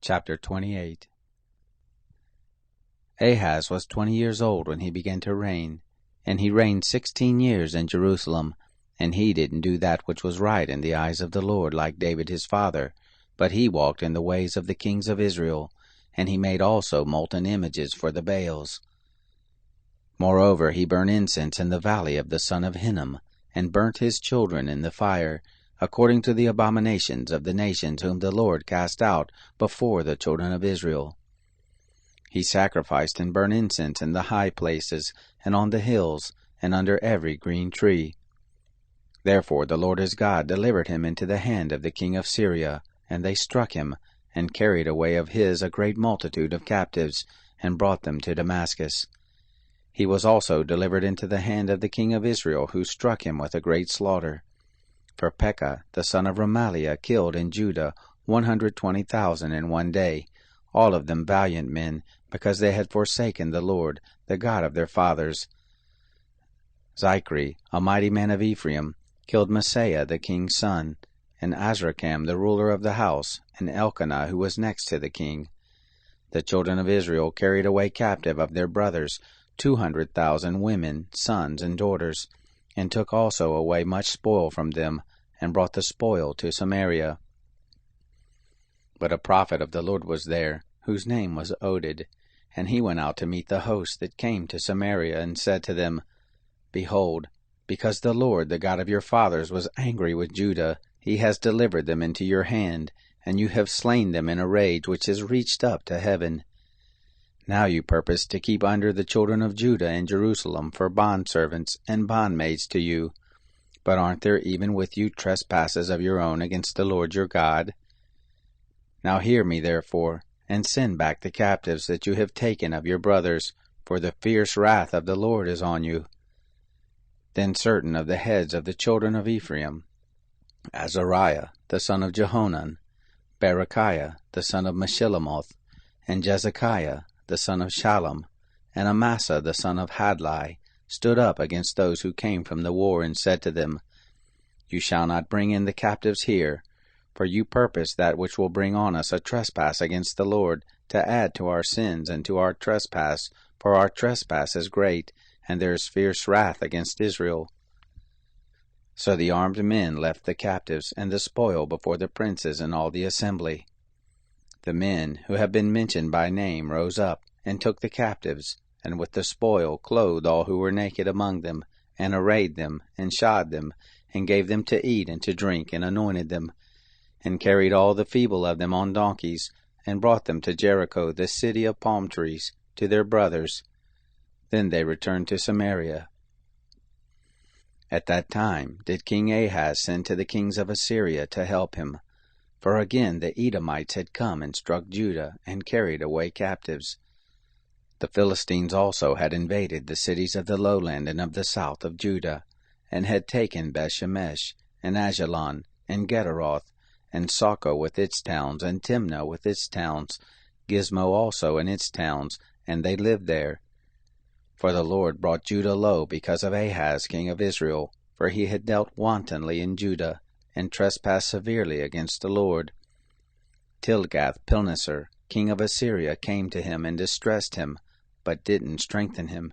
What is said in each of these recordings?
Chapter 28. Ahaz was 20 years old when he began to reign, and he reigned 16 years in Jerusalem. And he didn't do that which was right in the eyes of the Lord like David his father, but he walked in the ways of the kings of Israel, and he made also molten images for the Baals. Moreover, he burned incense in the valley of the son of Hinnom, and burnt his children in the fire, according to the abominations of the nations whom the Lord cast out before the children of Israel. He sacrificed and burnt incense in the high places, and on the hills, and under every green tree. Therefore the Lord his God delivered him into the hand of the king of Syria, and they struck him, and carried away of his a great multitude of captives, and brought them to Damascus. He was also delivered into the hand of the king of Israel, who struck him with a great slaughter. For Pekah the son of Remaliah killed in Judah 120,000 in one day, all of them valiant men, because they had forsaken the Lord, the God of their fathers. Zichri, a mighty man of Ephraim, killed Maaseiah the king's son, and Azrikam the ruler of the house, and Elkanah who was next to the king. The children of Israel carried away captive of their brothers 200,000 women, sons, and daughters, and took also away much spoil from them, and brought the spoil to Samaria. But a prophet of the Lord was there, whose name was Oded, and he went out to meet the host that came to Samaria, and said to them, Behold, because the Lord, the God of your fathers, was angry with Judah, he has delivered them into your hand, and you have slain them in a rage which has reached up to heaven. Now you purpose to keep under the children of Judah in Jerusalem for bondservants and bondmaids to you. But aren't there even with you trespasses of your own against the Lord your God? Now hear me therefore, and send back the captives that you have taken of your brothers, for the fierce wrath of the Lord is on you. Then certain of the heads of the children of Ephraim, Azariah the son of Jehonan, Berechiah the son of Meshillemoth, and Jezekiah the son of Shallum, and Amasa the son of Hadlai, stood up against those who came from the war, and said to them, You shall not bring in the captives here, for you purpose that which will bring on us a trespass against the Lord, to add to our sins and to our trespass, for our trespass is great, and there is fierce wrath against Israel. So the armed men left the captives and the spoil before the princes and all the assembly. The men who have been mentioned by name rose up, and took the captives, and with the spoil clothed all who were naked among them, and arrayed them, and shod them, and gave them to eat and to drink, and anointed them, and carried all the feeble of them on donkeys, and brought them to Jericho, the city of palm trees, to their brothers. Then they returned to Samaria. At that time did King Ahaz send to the kings of Assyria to help him, for again the Edomites had come and struck Judah, and carried away captives. The Philistines also had invaded the cities of the lowland and of the south of Judah, and had taken Bethshemesh, and Ajalon, and Gederoth, and Socoh with its towns, and Timnah with its towns, Gizmo also and its towns, and they lived there. For the Lord brought Judah low because of Ahaz king of Israel, for he had dealt wantonly in Judah, and trespassed severely against the Lord. Tilgath-Pilneser, king of Assyria, came to him and distressed him, but didn't strengthen him.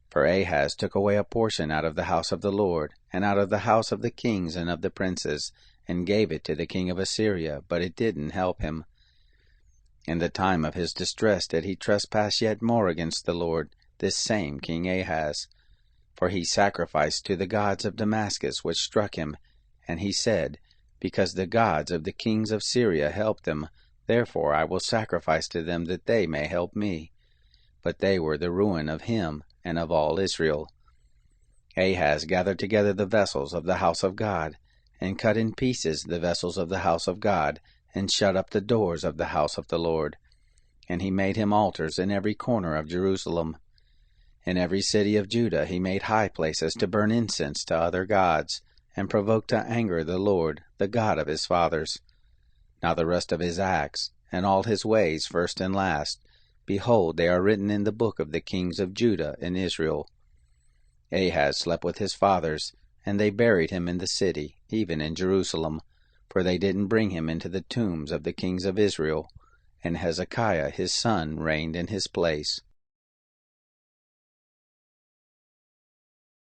For Ahaz took away a portion out of the house of the Lord, and out of the house of the kings and of the princes, and gave it to the king of Assyria, but it didn't help him. In the time of his distress did he trespass yet more against the Lord, this same King Ahaz. For he sacrificed to the gods of Damascus, which struck him, and he said, Because the gods of the kings of Syria helped them, therefore I will sacrifice to them that they may help me. But they were the ruin of him and of all Israel. Ahaz gathered together the vessels of the house of God, and cut in pieces the vessels of the house of God, and shut up the doors of the house of the Lord. And he made him altars in every corner of Jerusalem. In every city of Judah he made high places to burn incense to other gods, and provoked to anger the Lord, the God of his fathers. Now the rest of his acts, and all his ways first and last, behold, they are written in the book of the kings of Judah and Israel. Ahaz slept with his fathers, and they buried him in the city, even in Jerusalem, for they didn't bring him into the tombs of the kings of Israel, and Hezekiah his son reigned in his place.